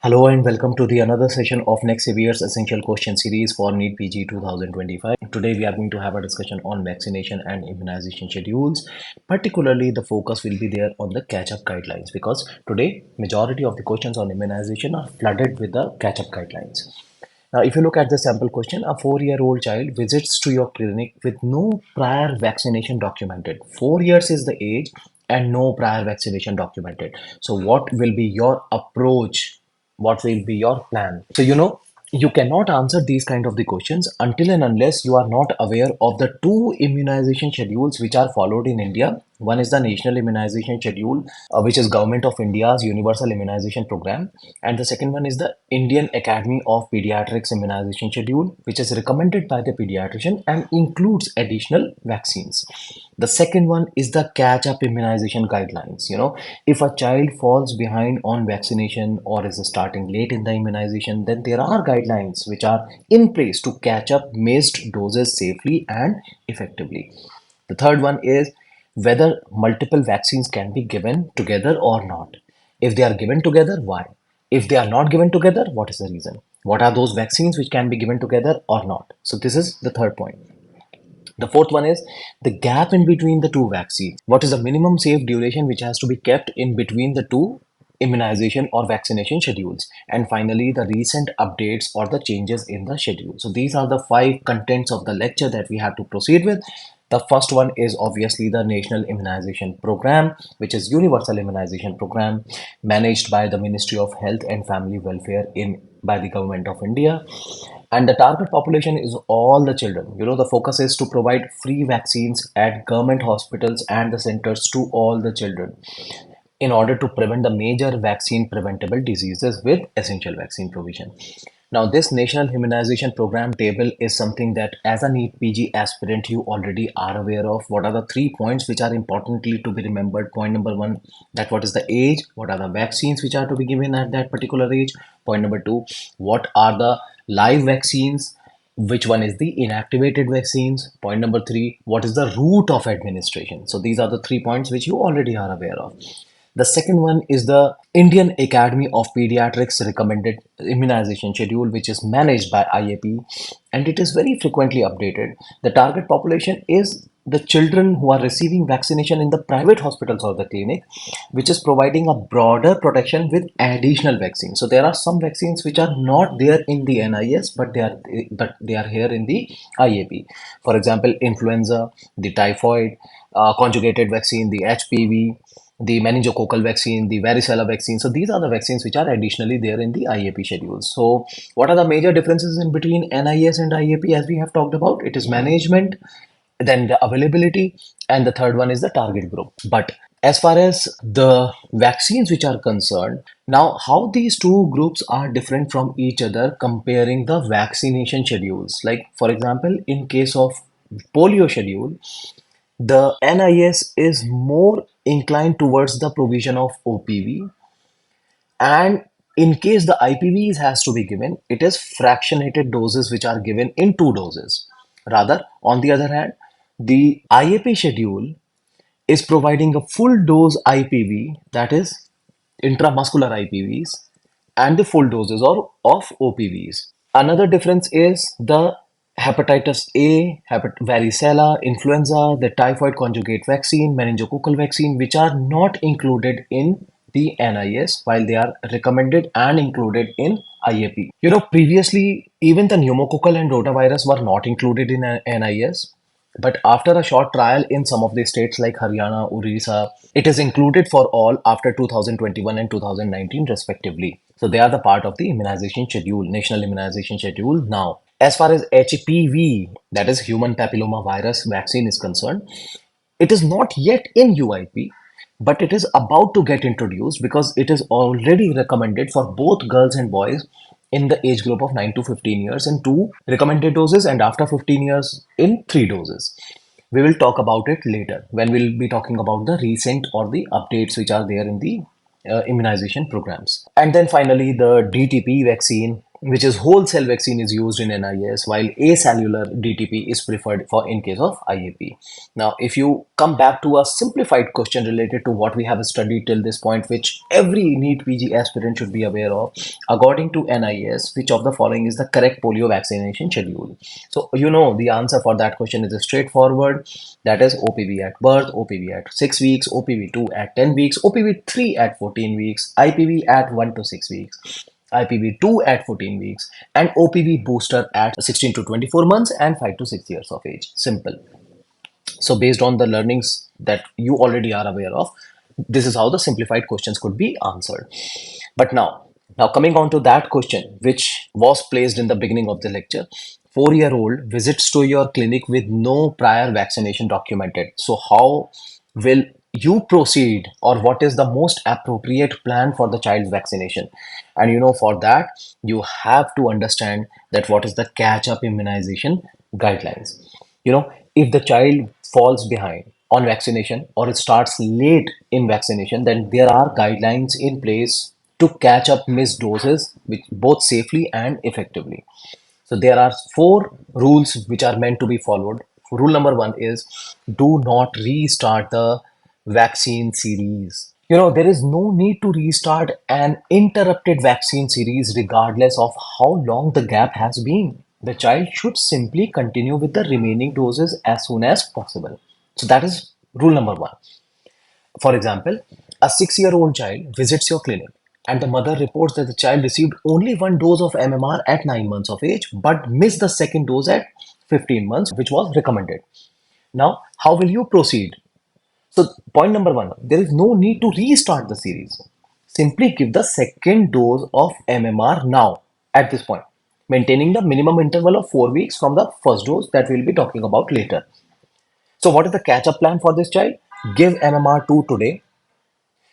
Hello and welcome to the another session of next Saviours Essential Question Series for NEET PG 2025. Today we are going to have a discussion on vaccination and immunization schedules. Particularly the focus will be there on the catch-up guidelines because today majority of the questions on immunization are flooded with the catch-up guidelines. Now, if you look at the sample question, a 4-year-old child visits to your clinic with no prior vaccination documented. 4 years is the age and no prior vaccination documented. So, what will be your approach? What will be your plan? So, you cannot answer these kind of the questions until and unless you are not aware of the two immunization schedules which are followed in India. One is the National Immunization Schedule, which is Government of India's Universal Immunization Program, and the second one is the Indian Academy of Pediatrics Immunization Schedule, which is recommended by the pediatrician and includes additional vaccines. The second one is the catch-up immunization guidelines. If a child falls behind on vaccination or is starting late in the immunization, then there are guidelines which are in place to catch up missed doses safely and effectively. The third one is whether multiple vaccines can be given together or not. If they are given together, why? If they are not given together, what is the reason? What are those vaccines which can be given together or not? So this is the third point. The fourth one is the gap in between the two vaccines. What is the minimum safe duration which has to be kept in between the two immunization or vaccination schedules? And finally, the recent updates or the changes in the schedule. So these are the 5 contents of the lecture that we have to proceed with. The first one is obviously the National Immunization Program, which is Universal Immunization Program managed by the Ministry of Health and Family Welfare by the Government of India. And the target population is all the children. The focus is to provide free vaccines at government hospitals and the centers to all the children in order to prevent the major vaccine preventable diseases with essential vaccine provision. Now, this National Immunization Program table is something that as a NEET PG aspirant, you already are aware of. What are the 3 points which are importantly to be remembered? Point number one, that what is the age? What are the vaccines which are to be given at that particular age? Point number two, what are the live vaccines? Which one is the inactivated vaccines? Point number three, what is the route of administration? So these are the 3 points which you already are aware of. The second one is the Indian Academy of Pediatrics recommended immunization schedule, which is managed by IAP, and it is very frequently updated. The target population is the children who are receiving vaccination in the private hospitals or the clinic, which is providing a broader protection with additional vaccines. So there are some vaccines which are not there in the NIS, but they are here in the IAP. For example, influenza, the typhoid, conjugated vaccine, the HPV, the meningococcal vaccine, the varicella vaccine. So these are the vaccines which are additionally there in the IAP schedules. So what are the major differences in between NIS and IAP as we have talked about? It is management, then the availability, and the third one is the target group. But as far as the vaccines which are concerned, now how these two groups are different from each other comparing the vaccination schedules. Like for example, in case of polio schedule, the NIS is more inclined towards the provision of OPV, and in case the IPVs has to be given, it is fractionated doses which are given in 2 doses. Rather, on the other hand, the IAP schedule is providing a full dose IPV, that is intramuscular IPVs, and the full doses of OPVs. Another difference is the hepatitis A, varicella, influenza, the typhoid conjugate vaccine, meningococcal vaccine, which are not included in the NIS while they are recommended and included in IAP. Previously, even the pneumococcal and rotavirus were not included in NIS. But after a short trial in some of the states like Haryana, Orissa, it is included for all after 2021 and 2019 respectively. So they are the part of the immunization schedule, National Immunization Schedule now. As far as HPV, that is human papilloma virus vaccine is concerned, it is not yet in UIP, but it is about to get introduced because it is already recommended for both girls and boys in the age group of 9 to 15 years in 2 recommended doses, and after 15 years in 3 doses. We will talk about it later when we'll be talking about the recent or the updates which are there in the immunization programs. And then finally, the DTP vaccine, which is whole cell vaccine, is used in NIS, while acellular DTP is preferred for in case of IAP. Now, if you come back to a simplified question related to what we have studied till this point, which every NEET PG aspirant should be aware of, according to NIS, which of the following is the correct polio vaccination schedule? So, the answer for that question is straightforward. That is OPV at birth, OPV at 6 weeks, OPV2 at 10 weeks, OPV3 at 14 weeks, IPV at 1 to 6 weeks, IPV2 at 14 weeks, and OPV booster at 16 to 24 months and 5 to 6 years of age. Simple. So based on the learnings that you already are aware of, this is how the simplified questions could be answered. But now coming on to that question, which was placed in the beginning of the lecture, 4-year-old visits to your clinic with no prior vaccination documented. So how will you proceed, or what is the most appropriate plan for the child's vaccination? And for that, you have to understand that what is the catch-up immunization guidelines. If the child falls behind on vaccination or it starts late in vaccination, then there are guidelines in place to catch up missed doses, which both safely and effectively. So there are 4 rules which are meant to be followed. Rule number 1 is do not restart the vaccine series. There is no need to restart an interrupted vaccine series regardless of how long the gap has been. The child should simply continue with the remaining doses as soon as possible. So that is rule number 1. For example, a 6-year-old child visits your clinic and the mother reports that the child received only 1 dose of MMR at 9 months of age but missed the second dose at 15 months, which was recommended. Now, how will you proceed? So, point number 1, there is no need to restart the series. Simply give the second dose of MMR now at this point, maintaining the minimum interval of 4 weeks from the first dose that we'll be talking about later. So, what is the catch up plan for this child? Give MMR2 today.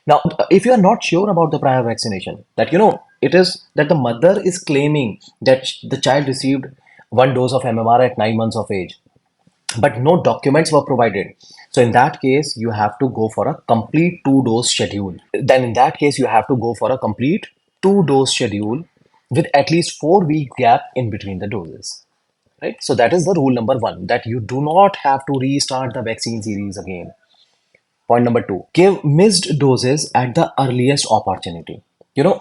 Now, if you are not sure about the prior vaccination, that it is that the mother is claiming that the child received 1 dose of MMR at 9 months of age, but no documents were provided. So in that case, you have to go for a complete 2-dose schedule. Then in that case, you have to go for a complete 2-dose schedule with at least 4-week gap in between the doses. Right? So that is the rule number 1, that you do not have to restart the vaccine series again. Point number 2, give missed doses at the earliest opportunity.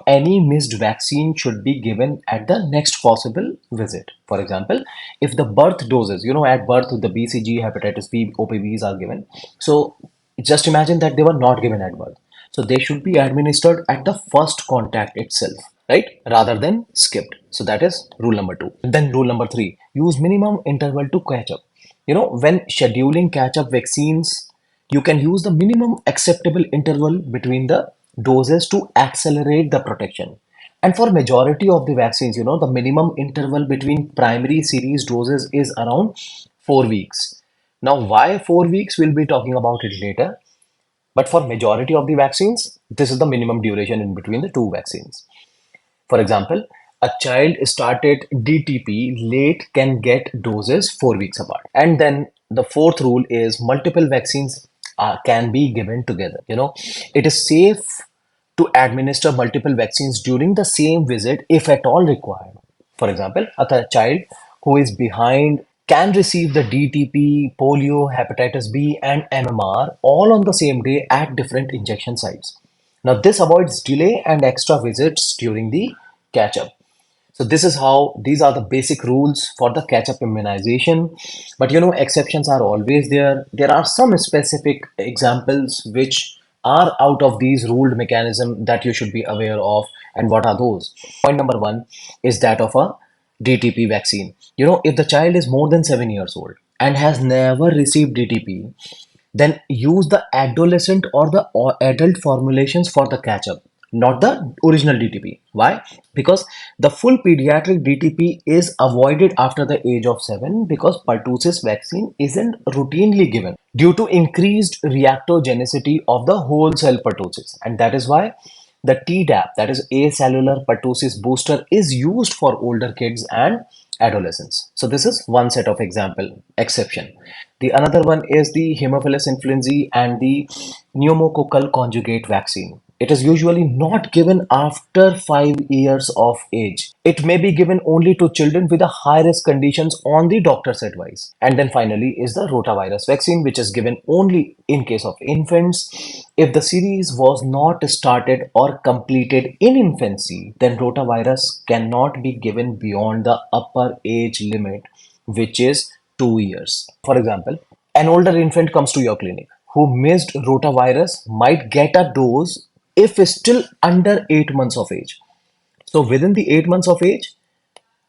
Any missed vaccine should be given at the next possible visit. For example, if the birth doses, at birth, the BCG, hepatitis B, OPVs are given. So just imagine that they were not given at birth. So they should be administered at the first contact itself, right? Rather than skipped. So that is rule number 2. Then rule number 3, use minimum interval to catch up. When scheduling catch up vaccines, you can use the minimum acceptable interval between the doses to accelerate the protection. And for majority of the vaccines, the minimum interval between primary series doses is around 4 weeks. Now, why 4 weeks? We'll be talking about it later. But for majority of the vaccines, this is the minimum duration in between the 2 vaccines. For example, a child started DTP late can get doses 4 weeks apart. And then the 4th rule is multiple vaccines can be given together. It is safe to administer multiple vaccines during the same visit if at all required. For example, a child who is behind can receive the DTP, polio, hepatitis B, and MMR all on the same day at different injection sites. Now, this avoids delay and extra visits during the catch up. So these are the basic rules for the catch-up immunization. But exceptions are always there. There are some specific examples which are out of these ruled mechanism that you should be aware of. And what are those? Point number 1 is that of a DTP vaccine. If the child is more than 7 years old and has never received DTP, then use the adolescent or the adult formulations for the catch-up, not the original DTP. Why? Because the full pediatric DTP is avoided after the age of 7 because pertussis vaccine isn't routinely given due to increased reactogenicity of the whole cell pertussis. And that is why the Tdap, that is acellular pertussis booster, is used for older kids and adolescents. So this is one set of exception. The another one is the Haemophilus influenzae and the pneumococcal conjugate vaccine. It is usually not given after 5 years of age. It may be given only to children with a high risk conditions on the doctor's advice. And then finally is the rotavirus vaccine, which is given only in case of infants. If the series was not started or completed in infancy, then rotavirus cannot be given beyond the upper age limit, which is 2 years. For example, an older infant comes to your clinic who missed rotavirus might get a dose if still under 8 months of age. So within the 8 months of age,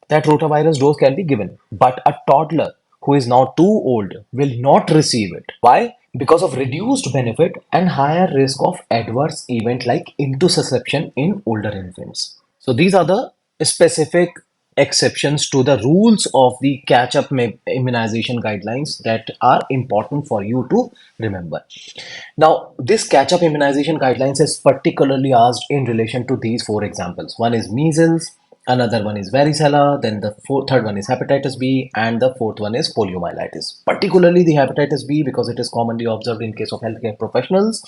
that rotavirus dose can be given. But a toddler who is now too old will not receive it. Why? Because of reduced benefit and higher risk of adverse event like intussusception in older infants. So these are the specific exceptions to the rules of the catch-up immunization guidelines that are important for you to remember. Now, this catch-up immunization guidelines is particularly asked in relation to these four examples. One is measles, another one is varicella, then the third one is hepatitis B, and the fourth one is poliomyelitis. Particularly the hepatitis B because it is commonly observed in case of healthcare professionals.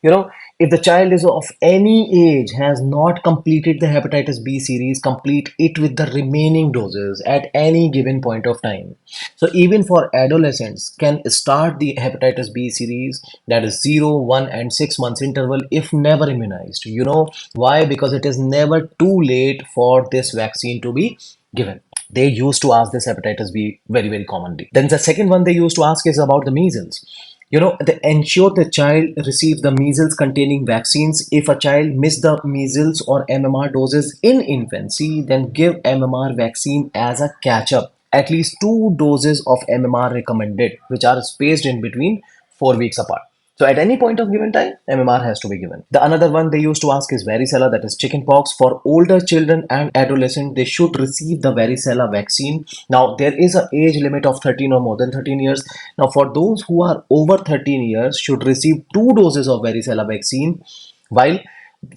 You know, if the child is of any age has not completed the hepatitis B series, complete it with the remaining doses at any given point of time. So even for adolescents can start the hepatitis B series, that is 0, 1 and 6 months interval if never immunized. You know why? Because it is never too late for this vaccine to be given. They used to ask this hepatitis B very commonly. Then the second one they used to ask is about the measles. They ensure the child receives the measles containing vaccines. If a child missed the measles or MMR doses in infancy, then give MMR vaccine as a catch up. At least 2 doses of MMR recommended, which are spaced in between 4 weeks apart. So at any point of given time, MMR has to be given. The another one they used to ask is varicella, that is chickenpox. For older children and adolescents, they should receive the varicella vaccine. Now there is an age limit of 13 or more than 13 years. Now for those who are over 13 years, should receive 2 doses of varicella vaccine, while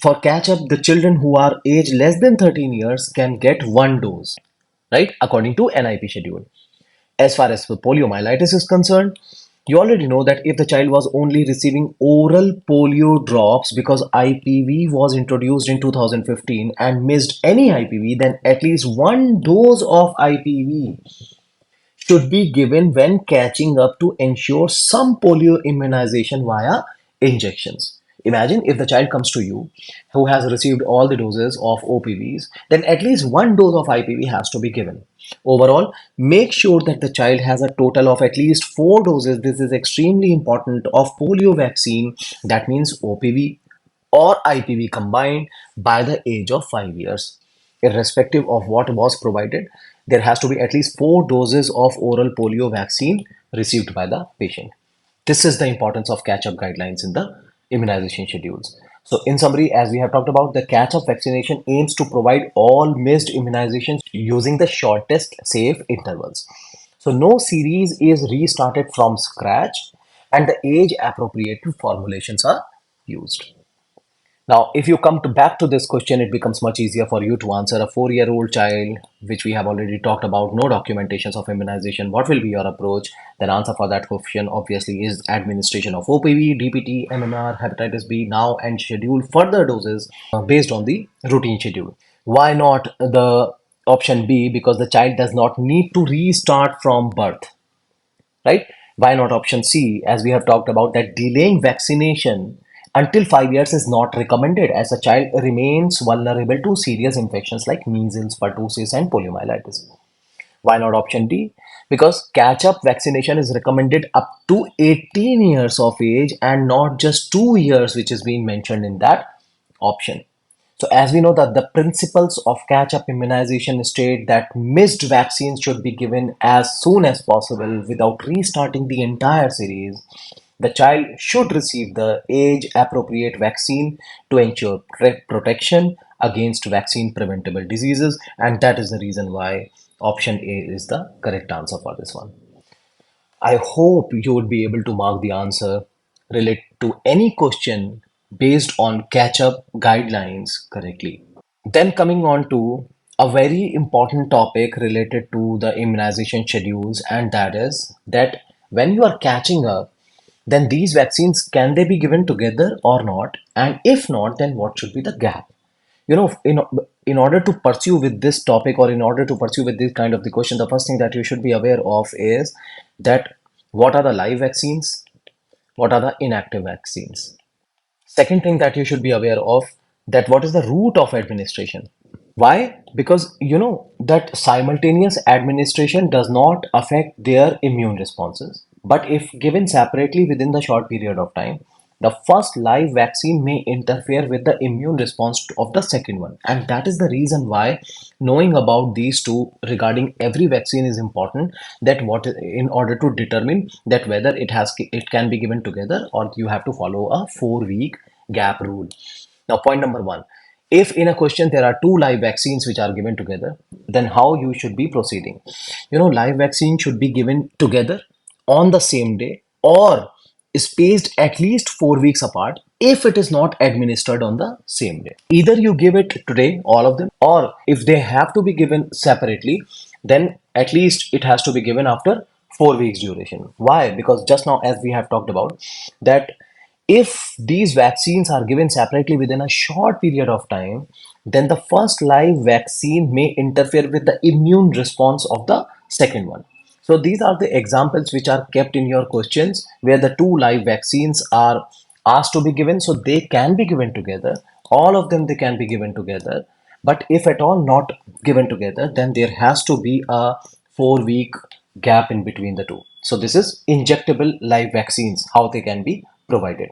for catch up, the children who are age less than 13 years can get 1 dose, right, according to NIP schedule. As far as poliomyelitis is concerned, you already know that if the child was only receiving oral polio drops because IPV was introduced in 2015 and missed any IPV, then at least 1 dose of IPV should be given when catching up to ensure some polio immunization via injections. Imagine if the child comes to you who has received all the doses of OPVs, then at least 1 dose of IPV has to be given. Overall, make sure that the child has a total of at least 4 doses. This is extremely important of polio vaccine. That means OPV or IPV combined by the age of 5 years. Irrespective of what was provided, there has to be at least 4 doses of oral polio vaccine received by the patient. This is the importance of catch-up guidelines in the immunization schedules. So in summary, as we have talked about, the catch-up vaccination aims to provide all missed immunizations using the shortest safe intervals. So no series is restarted from scratch and the age appropriate formulations are used. Now, if you come to back to this question, it becomes much easier for you to answer. A 4-year-old child, which we have already talked about, no documentations of immunization. What will be your approach? Then answer for that question obviously is administration of OPV, DPT, MMR, hepatitis B now and schedule further doses based on the routine schedule. Why not the option B? Because the child does not need to restart from birth, right? Why not option C? As we have talked about, that delaying vaccination until 5 years is not recommended as the child remains vulnerable to serious infections like measles, pertussis, and poliomyelitis. Why not option D? Because catch-up vaccination is recommended up to 18 years of age and not just 2 years, which is being mentioned in that option. So as we know that the principles of catch-up immunization state that missed vaccines should be given as soon as possible without restarting the entire series. The child should receive the age-appropriate vaccine to ensure protection against vaccine-preventable diseases, and that is the reason why option A is the correct answer for this one. I hope you would be able to mark the answer related to any question based on catch-up guidelines correctly. Then coming on to a very important topic related to the immunization schedules, and that is that when you are catching up, then these vaccines, can they be given together or not? And if not, then what should be the gap? In order to pursue with this topic, or in order to pursue with this kind of the question, the first thing that you should be aware of is that what are the live vaccines, what are the inactive vaccines. Second thing that you should be aware of, that what is the route of administration. Why? Because you know that simultaneous administration does not affect their immune responses. But if given separately within the short period of time, the first live vaccine may interfere with the immune response of the second one. And that is the reason why knowing about these two regarding every vaccine is important, that what in order to determine that whether it can be given together, or you have to follow a 4 week gap rule. Now, point number one, if in a question there are two live vaccines which are given together, then how you should be proceeding? Live vaccine should be given together on the same day, or spaced at least 4 weeks apart if it is not administered on the same day. Either you give it today, all of them, or if they have to be given separately, then at least it has to be given after 4 weeks duration. Why? Because just now, as we have talked about, that if these vaccines are given separately within a short period of time, then the first live vaccine may interfere with the immune response of the second one. So these are the examples which are kept in your questions where the two live vaccines are asked to be given. So they can be given together. All of them, they can be given together. But if at all not given together, then there has to be a 4 week gap in between the two. So this is injectable live vaccines, how they can be provided.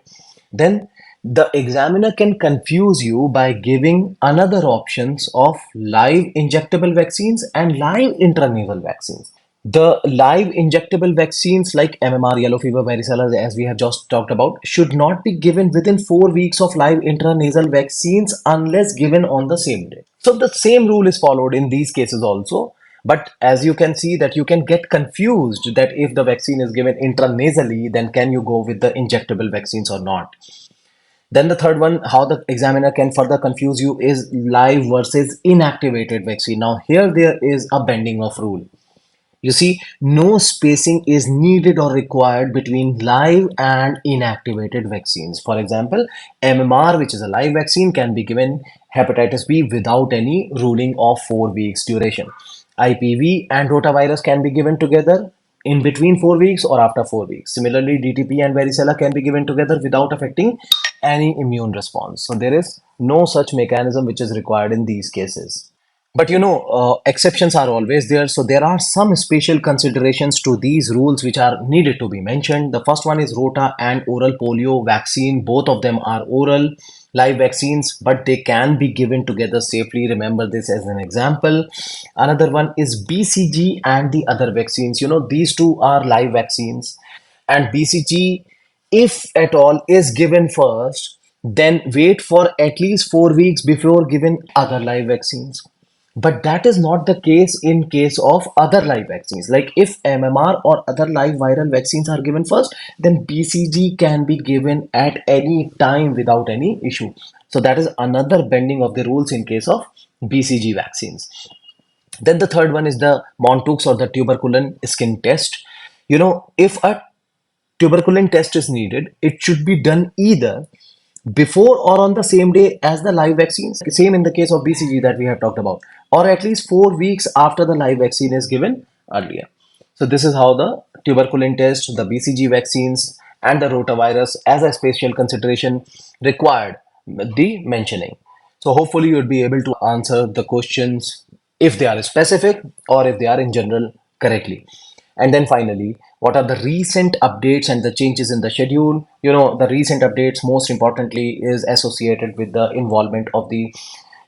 Then the examiner can confuse you by giving another options of live injectable vaccines and live intranasal vaccines. The live injectable vaccines like MMR, yellow fever, varicella, as we have just talked about, should not be given within 4 weeks of live intranasal vaccines unless given on the same day. So the same rule is followed in these cases also. But as you can see that you can get confused that if the vaccine is given intranasally, then can you go with the injectable vaccines or not? Then the third one, how the examiner can further confuse you, is live versus inactivated vaccine. Now here there is a bending of rule. You see, no spacing is needed or required between live and inactivated vaccines. For example, MMR, which is a live vaccine, can be given hepatitis B without any ruling of 4 weeks duration. IPV and rotavirus can be given together in between 4 weeks or after 4 weeks. Similarly, DTP and varicella can be given together without affecting any immune response. So there is no such mechanism which is required in these cases. But exceptions are always there. So there are some special considerations to these rules which are needed to be mentioned. The first one is rota and oral polio vaccine. Both of them are oral live vaccines, but they can be given together safely. Remember this as an example. Another one is BCG and the other vaccines. These two are live vaccines, and BCG, if at all, is given first, then wait for at least 4 weeks before giving other live vaccines. But that is not the case in case of other live vaccines. Like if MMR or other live viral vaccines are given first, then BCG can be given at any time without any issue. So that is another bending of the rules in case of BCG vaccines. Then the third one is the Montux or the tuberculin skin test. If a tuberculin test is needed, it should be done either before or on the same day as the live vaccines. Same in the case of BCG that we have talked about, or at least 4 weeks after the live vaccine is given earlier. So this is how the tuberculin test, the BCG vaccines, and the rotavirus as a special consideration required the mentioning. So hopefully you would be able to answer the questions if they are specific or if they are in general correctly. And then finally, what are the recent updates and the changes in the schedule? The recent updates, most importantly, is associated with the involvement of the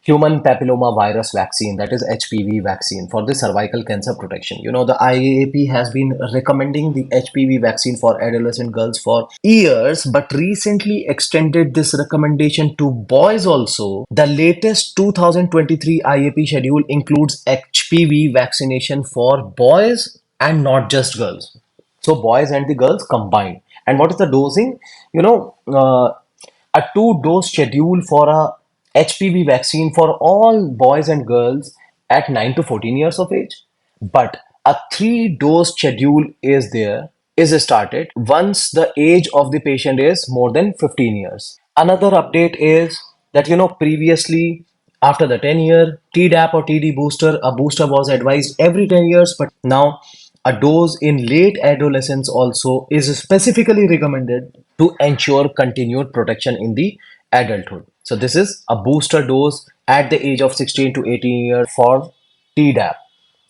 human papilloma virus vaccine, that is HPV vaccine, for the cervical cancer protection. The IAAP has been recommending the HPV vaccine for adolescent girls for years, but recently extended this recommendation to boys also. The latest 2023 IAP schedule includes HPV vaccination for boys and not just girls. So boys and the girls combined. And what is the dosing? A 2-dose schedule for a HPV vaccine for all boys and girls at 9 to 14 years of age. But a 3-dose schedule is there is started once the age of the patient is more than 15 years. Another update is that previously after the 10-year Tdap or Td booster, a booster was advised every 10 years, but now a dose in late adolescence also is specifically recommended to ensure continued protection in the adulthood. So this is a booster dose at the age of 16 to 18 years for Tdap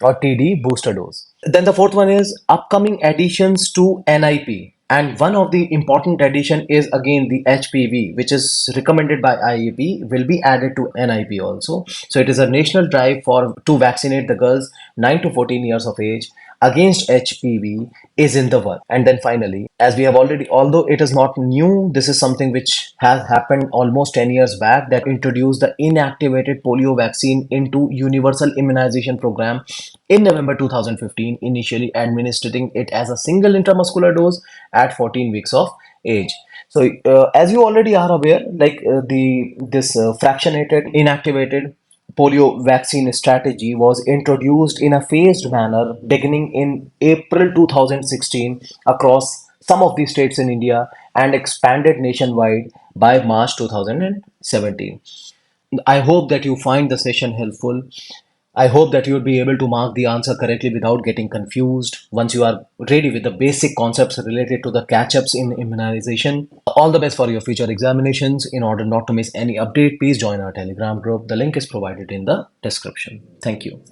or TD booster dose. Then the fourth one is upcoming additions to NIP. And one of the important addition is again the HPV, which is recommended by IEP, will be added to NIP also. So it is a national drive for to vaccinate the girls 9 to 14 years of age against HPV is in the work. And then finally, as we have already, although it is not new, this is something which has happened almost 10 years back, that introduced the inactivated polio vaccine into universal immunization program in November 2015, initially administering it as a single intramuscular dose at 14 weeks of age. So, as you already are aware, like the this fractionated inactivated polio vaccine strategy was introduced in a phased manner beginning in April 2016 across some of the states in India and expanded nationwide by March 2017. I hope that you find the session helpful. I hope that you'll be able to mark the answer correctly without getting confused once you are ready with the basic concepts related to the catch-ups in immunization. All the best for your future examinations. In order not to miss any update, please join our Telegram group. The link is provided in the description. Thank you.